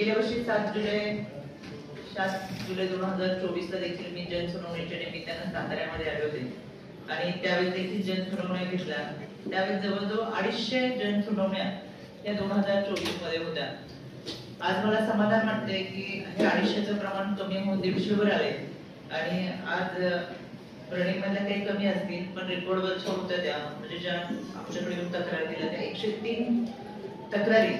गेल्या वर्षी 7 जुलै 2024 ला देखील मी जनसुनावणीच्या निमित्तानं साताऱ्यामध्ये आले होते आणि त्यावेळेस देखील जनसुनावण्या घेतल्या। त्यावेळेस जवळजवळ 250 जनसुनावण्या या 2024 मध्ये होत्या। आज मला समाधान वाटते की हे 250चं प्रमाण कमी होऊन 150 वर आले आणि आज रनिंग मध्ये काही कमी असतील पण रेकॉर्ड वरच्या होत्या त्या, म्हणजे ज्या आमच्याकडे येऊन तक्रार दिल्या त्या 103 तक्रारी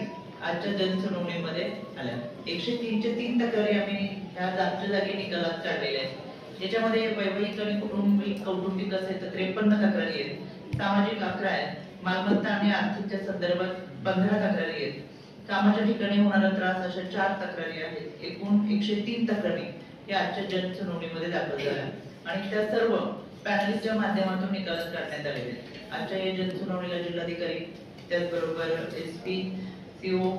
आजच्या जनसुनावणीमध्ये आल्या। 103 च्या 3 तक्रारी आम्ही ह्या जागच्या जागी निकालात काढलेल्या आहेत। याच्यामध्ये वैवाहिक आणि कौटुंबिक असे 53 तक्रारी आहेत, सामाजिक 11 आहेत, मालमत्ता आणि आर्थिकच्या संदर्भात 15 तक्रारी आहेत, कामाच्या ठिकाणी होणारा त्रास अशा 4 तक्रारी आहेत। एकूण 103 तक्रारी या आजच्या जनसुनावणीमध्ये दाखल झाल्या आणि त्या सर्व पॅनलिस्टच्या माध्यमातून निकालात काढण्यात आलेले आहेत। आजच्या या जनसुनावणीला जिल्हाधिकारी, त्याचबरोबर एसपी, सीओ,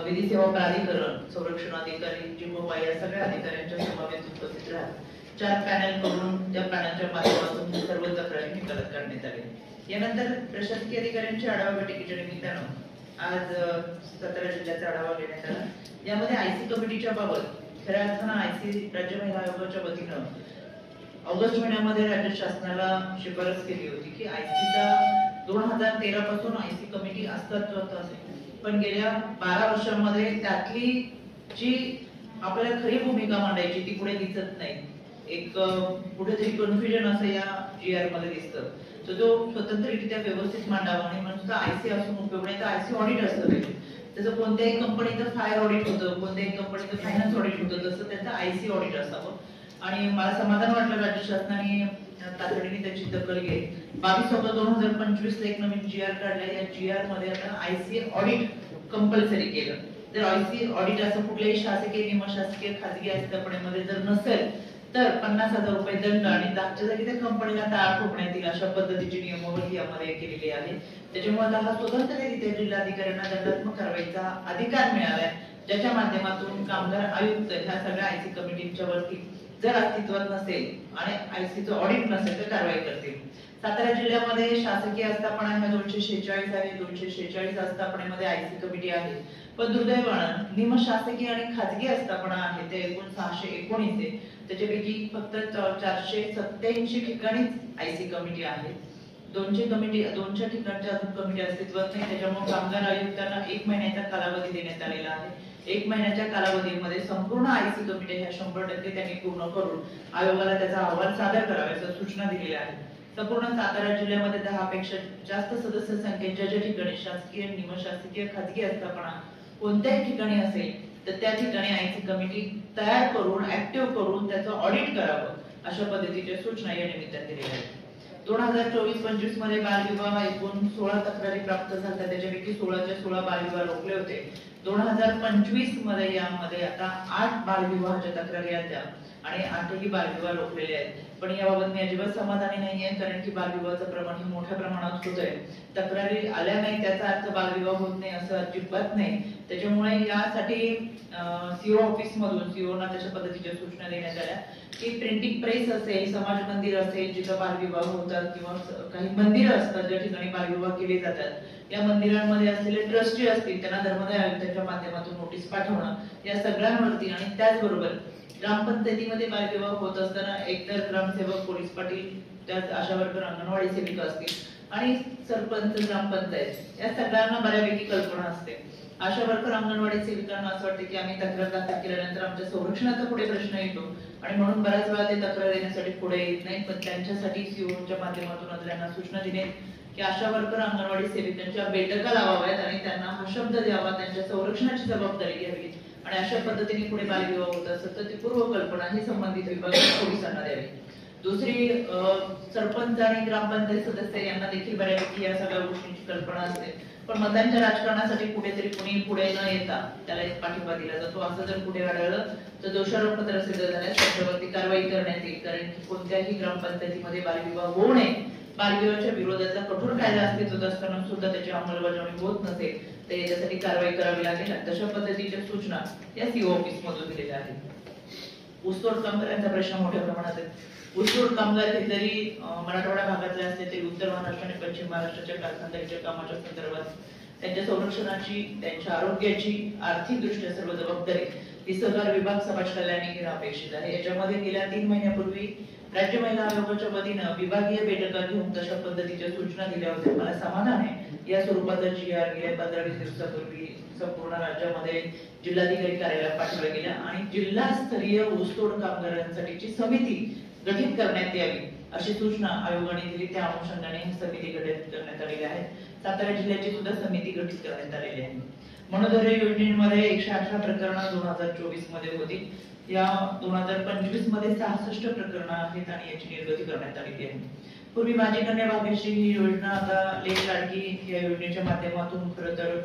विधी सेवा प्राधिकरण, संरक्षण अधिकारी, जिम्मोबा या सगळ्या अधिकाऱ्यांच्या समावेश उपस्थित राहत 4 पॅनल करून त्या पॅनलच्या माध्यमातून सर्व तक्रारी निकालात काढण्यात आले। यानंतर प्रशासकीय अधिकाऱ्यांच्या आढावा बैठकीच्या निमित्तानं आज सातारा जिल्ह्याचा आढावा घेण्यात आला। यामध्ये आयसी कमिटीच्या बाबत खऱ्या अर्थानं आयसी राज्य महिला आयोगाच्या वतीनं ऑगस्ट महिन्यामध्ये राज्य शासनाला शिफारस केली होती की आयसीचा 2013 पासून आयसी कमिटी अस्तित्वात असेल, पण गेल्या 12 वर्षांमध्ये त्यातली जी आपल्याला खरी भूमिका मांडायची ती पुढे दिसत नाही। एक कुठेतरी कन्फ्युजन असं या जीआर मध्ये दिसतं, तर तो स्वतंत्ररित्या व्यवस्थित मांडावा आणि म्हणून आयसी असून उपयोग नाही तर आयसी ऑडिट असतं। त्याचं कोणत्याही कंपनीचं फायर ऑडिट होतं, कोणत्याही कंपनीचं फायनान्स ऑडिट होतं, तसं त्याचं आयसी ऑडिट असावं। आणि मला समाधान वाटलं राज्य शासनाने तातडीने त्याची दखल घेत 22 ऑगस्ट 2025 ला एक नवीन जीआर काढला। या जीआर मध्ये आता आयसी ऑडिट कंपल्सरी केलं। जर आयसी ऑडिट असं कुठल्याही शासकीय, निमशासकीय, खाजगी आस्थापनेमध्ये जर नसेल तर 50,000 रुपये दंड आणि जागच्या जागी त्या कंपनीला टाळ ठोकण्यात येईल अशा पद्धतीची नियमावली यामध्ये केलेली आहे। त्याच्यामुळे हा स्वतंत्ररित्या जिल्हाधिकाऱ्यांना दंडात्मक कारवाईचा अधिकार मिळालाय, ज्याच्या माध्यमातून कामगार आयुक्त ह्या सगळ्या आयसी कमिटीच्या वरती जर अस्तित्वात नसेल आणि आयसीचं ऑडिट नसेल तर कारवाई करतील। सातारा जिल्ह्यामध्ये शासकीय आस्थापना ह्या 246 आहे। 246 आस्थापनेमध्ये आयसी कमिटी आहे, पण दुर्दैवानं निमशासकीय आणि खाजगी आस्थापना आहे ते एकूण 619 आहे। त्याच्यापैकी फक्त 487 ठिकाणीच आयसी कमिटी आहे। 200 ठिकाणच्या अजून कमिटी अस्तित्वात नाही। त्याच्यामुळे कामगार आयुक्तांना 1 महिन्याचा कालावधी देण्यात आलेला आहे। 1 महिन्याच्या कालावधीमध्ये संपूर्ण आयसी कमिटी ह्या 100% त्यांनी पूर्ण करून आयोगाला त्याचा अहवाल सादर करावा अशा सूचना दिलेल्या आहेत। संपूर्ण सातारा जिल्ह्यामध्ये 10 पेक्षा जास्त सदस्य संख्येच्या ज्या ठिकाणी शासकीय, निमशासकीय, खाजगी आस्थापना कोणत्याही ठिकाणी असेल तर त्या ठिकाणी आयसी कमिटी तयार करून ऍक्टिव्ह करून त्याचं ऑडिट करावं अशा पद्धतीच्या सूचना या निमित्तानं दिलेल्या आहेत। 2024-25 मध्ये बालविवाह एकूण 16 तक्रारी प्राप्त झाल्या, त्याच्यापैकी 16च्या 16 बालविवाह रोखले होते। 2025 मध्ये यामध्ये आता 8 बालविवाहाच्या तक्रारी आल्या आणि 8ही बालविवाह रोखलेले आहेत। पण याबाबत मी अजिबात समाधानी नाहीये, कारण की बालविवाहाचं प्रमाण हे मोठ्या प्रमाणात होत आहे। तक्रारी आल्या नाही त्याचा अर्थ बालविवाह होत नाही असं अजिबात नाही। त्याच्यामुळे यासाठी सीओ ऑफिस मधून सीओना तशा पद्धतीच्या सूचना देण्यात आल्या की प्रिंटिंग प्रेस असेल, समाज मंदिर असेल जिथं बालविवाह होतात किंवा काही मंदिरं असतात ज्या ठिकाणी बालविवाह केले जातात, या मंदिरांमध्ये असलेले ट्रस्टी असतील त्यांना धर्मदाय आयुक्तांच्या माध्यमातून नोटीस पाठवणं या सगळ्यांवरती, आणि त्याचबरोबर ग्रामपंचायतीमध्ये बालविवाह होत असताना एकतर ग्रामसेवक, पोलीस पाटील, त्यात आशा वर्कर, अंगणवाडी सेविका असतील आणि सरपंच, ग्रामपंचायत या सगळ्यांना बऱ्यापैकी कल्पना असते। आशा वर्कर, अंगणवाडी सेविकांना असं वाटतं की आम्ही तक्रार दाखल केल्यानंतर आमच्या संरक्षणाचा पुढे प्रश्न येतो आणि म्हणून बऱ्याच वेळा ते तक्रार देण्यासाठी पुढे येत नाही। पण त्यांच्यासाठी सीओच्या माध्यमातून त्यांना सूचना दिली की आशा वर्कर, अंगणवाडी सेविकांच्या बैठका लावाव्यात आणि त्यांना हा शब्द द्यावा, त्यांच्या संरक्षणाची जबाबदारी घ्यावी आणि अशा पद्धतीने पुढे बालविवाह होत असेल तर ती पूर्वकल्पना ही संबंधित विभागाच्या पोलिसांना द्यावी। दुसरी, सरपंच आणि ग्रामपंचायत सदस्य यांना देखील बऱ्यापैकी या सगळ्या गोष्टींची कल्पना असते, पण मतांच्या राजकारणासाठी कुठेतरी कुणी पुढे न येता त्याला एक पाठिंबा दिला जातो। असं जर कुठे आढळलं तर दोषारोप पत्र सिद्ध झाल्यास त्याच्यावरती कारवाई करण्यात येईल, कारण की कोणत्याही ग्रामपंचायतीमध्ये बालविवाह होऊ नये, बालविवाहाच्या विरोधातला कठोर कायदा अस्तित्वात असताना सुद्धा त्याची अंमलबजावणी होत नसेल तर याच्यासाठी कारवाई करावी लागेल। तशा पद्धतीच्या सूचना या सीओ ऑफिस मधून दिलेल्या आहेत। ऊसतोड कामगारांचा प्रश्न मोठ्या प्रमाणात आहे। ऊसतोड कामगार हे जरी मराठवाडा भागातले असले तरी उत्तर महाराष्ट्र आणि पश्चिम महाराष्ट्राच्या कारखानदारीच्या कामाच्या संदर्भात त्यांच्या संरक्षणाची, त्यांच्या आरोग्याची आर्थिकदृष्ट्या सर्व जबाबदारी ही सहकार विभाग समाज कल्याण घेणं अपेक्षित आहे. याच्यामध्ये गेल्या 3 महिन्यापूर्वी राज्य महिला आयोगाच्या वतीनं विभागीय बैठका घेऊन तशा पद्धतीच्या सूचना दिल्या होत्या. मला समाधान आहे या स्वरूपाचा GR गेल्या 15-20 दिवसापूर्वी संपूर्ण राज्यामध्ये जिल्हाधिकारी कार्यालयात पाठवल्या गेल्या आणि जिल्हास्तरीय ऊसतोड कामगारांसाठीची समिती गठीत करण्यात यावी अशी सूचना आयोगाने दिली. त्या अनुषंगाने ही समिती गठीत करण्यात आलेली आहे. सातारा जिल्ह्याची सुद्धा समिती गठीत करण्यात आलेली आहे. मनोधैर्य योजनेमध्ये 118 प्रकरणं 2024 मध्ये होती. या 2025 मध्ये 66 प्रकरणं आहेत आणि याची निर्गती करण्यात आलेली आहे. पूर्वी माझी कन्या भाग्यश्री ही योजना आता लेक लाडकी या योजनेच्या माध्यमातून खरं तर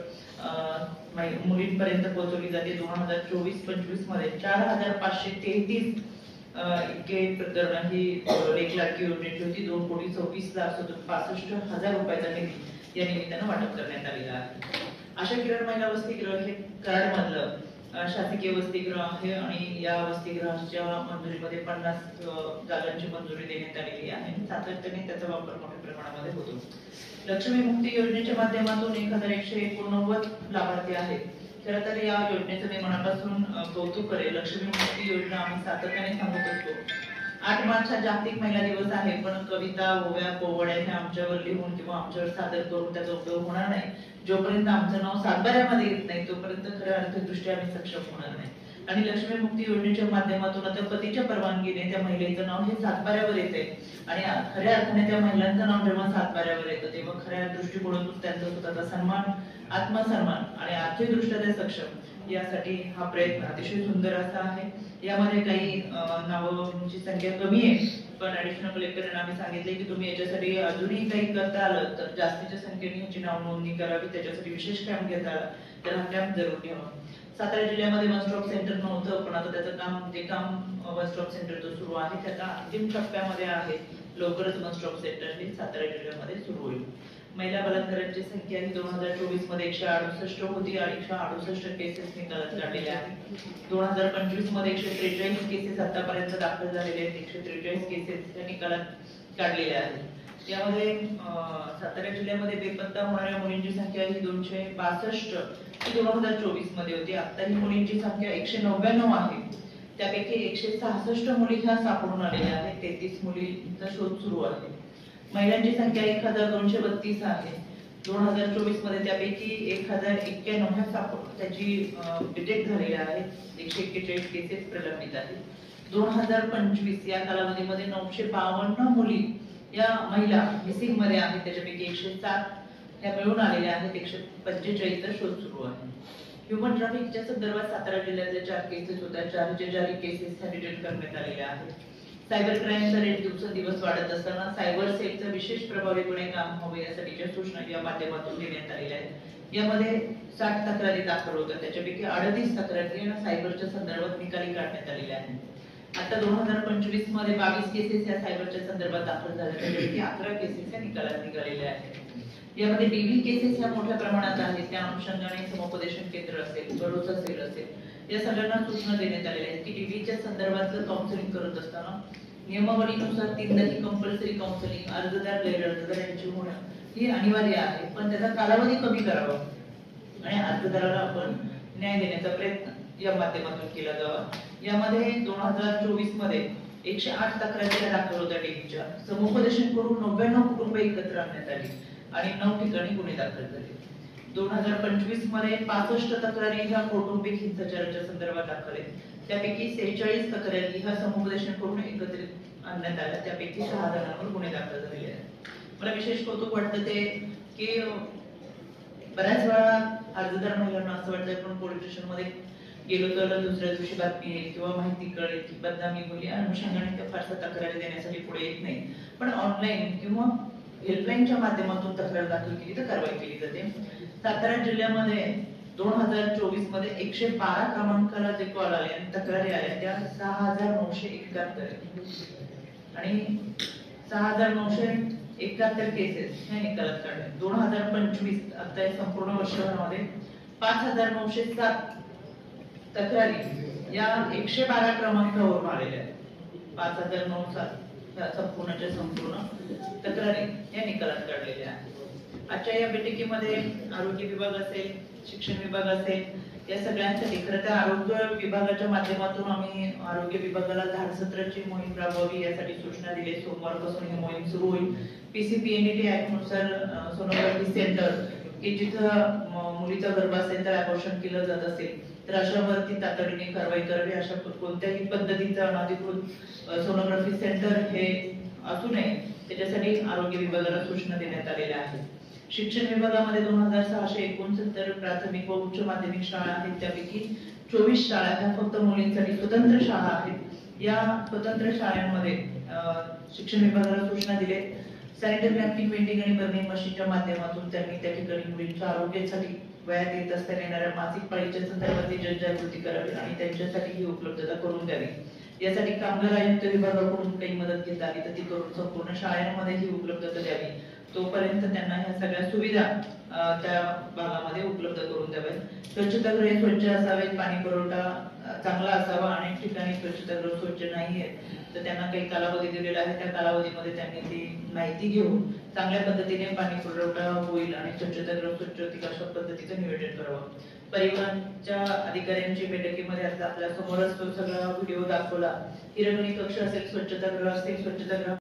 मुलींपर्यंत पोहोचवली जाते. 2024-25 मध्ये 4533 इतके प्रकरण ही लेक लाडकी योजनेची होती. 2,24,65,000 रुपयाचा निधी या निमित्तानं वाटप करण्यात आलेला आहे. आशा किरण महिला वसतिगृह हे कराड मधलं शासकीय वसतिगृह आहे आणि या वसतिगृहाच्या मंजुरीमध्ये 50 जागांची मंजुरी देण्यात आलेली आहे आणि सातत्याने त्याचा वापर मोठ्या प्रमाणामध्ये होतो. लक्ष्मी मुक्ती योजनेच्या माध्यमातून 1189 लाभार्थी आहेत. खरं तर या योजनेचं मी मनापासून कौतुक करेल. लक्ष्मी मुक्ती योजना आम्ही सातत्याने सांगत असतो. 8 मार्च हा जागतिक महिला दिवस आहे, पण कविता, ओव्या, पोवड्या हे आमच्यावर लिहून किंवा आमच्यावर सादर करून त्याचा उपयोग होणार नाही. जोपर्यंत आमचं नाव सातबाऱ्यामध्ये येत नाही तोपर्यंत खऱ्या अर्थदृष्ट्या आम्ही सक्षम होणार नाही. आणि लक्ष्मी मुक्ती योजनेच्या माध्यमातून आता पतीच्या परवानगीने त्या महिलेचं नाव हे सातबाऱ्यावर येते आणि खऱ्या अर्थाने त्या महिलांचं नाव जेव्हा सातबाऱ्यावर येतं तेव्हा खऱ्या दृष्टिकोनातून त्यांचा स्वतःचा सन्मान, आत्मसन्मान आणि आर्थिकदृष्ट्या ते सक्षम यासाठी हा प्रयत्न अतिशय सुंदर असा आहे. यामध्ये काही नावांची संख्या कमी आहे, पण ऍडिशनल कलेक्टरने आम्ही सांगितले की तुम्ही याच्यासाठी अजूनही काही करता आलं तर जास्तीच्या संख्येने याची नाव नोंदणी करावी. त्याच्यासाठी विशेष कॅम्प घेता आला तर हा कॅम्प जरूर घ्यावा. सातारा जिल्ह्यामध्ये वन स्टॉप सेंटर नव्हतं, पण आता त्याचं काम वन स्टॉप सेंटरचं सुरू आहे. त्याचा अंतिम टप्प्यामध्ये आहे. लवकरच वन स्टॉप सेंटर हे सातारा जिल्ह्यामध्ये सुरू होईल. महिला बलात्काराची संख्या ही 2024 मध्ये 168 होती. 168 केसेस निकालात काढलेल्या आहेत. 2025 मध्ये 143 केसेस आतापर्यंत दाखल झालेले आहेत. 143 केसेस या निकालात काढलेल्या आहेत. यामध्ये सातारा जिल्ह्यामध्ये बेपत्ता होणाऱ्या मुलींची संख्या ही 262 ही 2024 मध्ये होती. आता ही मुलींची संख्या 199 आहे. त्यापैकी 166 मुली ह्या सापडून आलेल्या आहेत. 33 मुलींचा शोध सुरू आहे. महिलांची संख्या 1232 आहे. 2024 मध्ये त्यापैकी 1091 ह्या त्याची डिटेक्ट झालेल्या आहेत. 141 केसेस प्रलंबित आहेत. 2025 या कालावधीमध्ये 952 मुली या महिला मिसिंग मध्ये आहेत. त्याच्यापैकी 107 ह्या मिळून आलेल्या आहेत. 145 चा शोध सुरू आहे. ह्युमन ट्रॅफिकच्या संदर्भात सातारा जिल्ह्यातल्या 4 केसेस होत्या. 4 जारी केसेस ह्या डिटेक्ट करण्यात आलेल्या आहेत. सायबर क्राईमचा रेट दिवसेंदिवस वाढत असताना सायबर सेलचं विशेष प्रभावीपणे काम व्हावे यासाठीच्या सूचना या माध्यमातून देण्यात आलेल्या आहेत. यामध्ये 60 तक्रारी दाखल होत्या. त्याच्यापैकी 38 तक्रारी सायबरच्या संदर्भात निकाली काढण्यात आलेल्या आहेत. आता 2025 मध्ये 22 केसेस या सायबरच्या संदर्भात दाखल झाल्या. त्याच्यापैकी 11 केसेस या निकालात निघालेल्या आहेत. यामध्ये DV केसेस या मोठ्या प्रमाणात आहेत. त्या अनुषंगाने समुपदेशन केंद्र असेल, भरोसा सेल असेल या सगळ्यांना सूचना देण्यात आलेल्या आहेत की DVच्या संदर्भातलं काउन्सिलिंग करत असताना नियमावलीनुसार 3दा ही कंपल्सरी काउन्सिलिंग अर्जदार गैरअर्जदार यांची होणं ही अनिवार्य आहे, पण त्याचा कालावधी कमी करावा आणि अर्जदाराला आपण न्याय देण्याचा प्रयत्न या माध्यमातून केला जावा. यामध्ये 2024 मध्ये 108 तक्रारी दाखल होत्या DVच्या. समुपदेशन करून 99 कुटुंब एकत्र आणण्यात आली आणि 9 ठिकाणी गुन्हे दाखल झाले. 2025 मध्ये 65 तक्रारी ह्या कौटुंबिक हिंसाचाराच्या संदर्भात दाखल आहेत. त्यापैकी 46 तक्रारी ह्या समुपदेशन करून एकत्रित आणण्यात आल्या. त्यापैकी 6 जणांवर गुन्हे दाखल झालेले आहेत. मला विशेष कौतुक वाटतं ते की बऱ्याच वेळा अर्जदार महिलांना असं वाटतं आपण पोलीस स्टेशन मध्ये गेलो तर दुसऱ्या दिवशी बातमी येईल किंवा माहिती कळेल की बदनामी होईल या अनुषंगाने त्या फारसा तक्रारी देण्यासाठी पुढे येत नाही, पण ऑनलाईन किंवा हेल्पलाईनच्या माध्यमातून तक्रार दाखल केली तर कारवाई केली जाते. सातारा जिल्ह्यामध्ये 2024 मध्ये 112 क्रमांकाला जे कॉल आले आणि तक्रारी आल्या त्या 6971 आणि 6971 केसेस ह्या निकालात काढल्या. 2025 आता या संपूर्ण वर्षभरामध्ये 5907 तक्रारी या 112 क्रमांकावरून आलेल्या आहेत. 5907 या संपूर्ण तक्रारी या निकालात काढलेल्या आहेत. आजच्या या बैठकीमध्ये आरोग्य विभाग असेल, शिक्षण विभाग असेल, या सगळ्यांसाठी खरं तर आरोग्य विभागाच्या माध्यमातून आम्ही आरोग्य विभागाला धाडसत्राची मोहीम राबवावी यासाठी सूचना दिली. सोमवारपासून ही मोहीम सुरू होईल. पीसीपीएनडीटी ऍक्ट नुसार सोनोग्राफी सेंटर की जिथं मुलीचा गर्भ असेल तर अबॉर्शन केलं जात असेल तर अशावरती तातडीने कारवाई करावी. अशा कोणत्याही पद्धतीचं अनधिकृत सोनोग्राफी सेंटर हे असू नये त्याच्यासाठी आरोग्य विभागाला सूचना देण्यात आलेल्या आहेत. शिक्षण विभागामध्ये 2669 प्राथमिक व उच्च माध्यमिक शाळा आहेत. त्यापैकी 24 शाळा ह्या फक्त मुलींसाठी स्वतंत्र शाळा आहेत. या स्वतंत्र शाळांमध्ये शिक्षण विभागाला सूचना दिले. सॅनिटरी नॅपकिन वेंडिंग आणि बर्निंग मशीनच्या माध्यमातून त्यांनी त्या ठिकाणी मुलींच्या आरोग्यासाठी वयात येत असताना येणाऱ्या मासिक पाळीच्या संदर्भात जनजागृती करावी आणि त्यांच्यासाठी ही उपलब्धता करून द्यावी. यासाठी कामगार आयुक्त विभागाकडून काही मदत घेता आली तर ती करून संपूर्ण शाळांमध्ये ही उपलब्धता द्यावी. तोपर्यंत त्यांना ह्या सगळ्या सुविधा त्या भागामध्ये उपलब्ध करून द्याव्यात. स्वच्छतागृहे स्वच्छ असावेत, पाणी पुरवठा चांगला असावा. अनेक ठिकाणी स्वच्छतागृह स्वच्छ नाही आहेत तर त्यांना काही कालावधी दिलेला आहे. त्या कालावधीमध्ये त्यांनी ती माहिती घेऊन चांगल्या पद्धतीने पाणी पुरवठा होईल आणि स्वच्छतागृह स्वच्छ होतील अशा पद्धतीचं नियोजन करावं. परिवहनच्या अधिकाऱ्यांची बैठकीमध्ये आता आपल्या समोरच तो सगळा व्हिडिओ दाखवला. हिरकणी कक्ष असेल, स्वच्छतागृह असतील, स्वच्छतागृह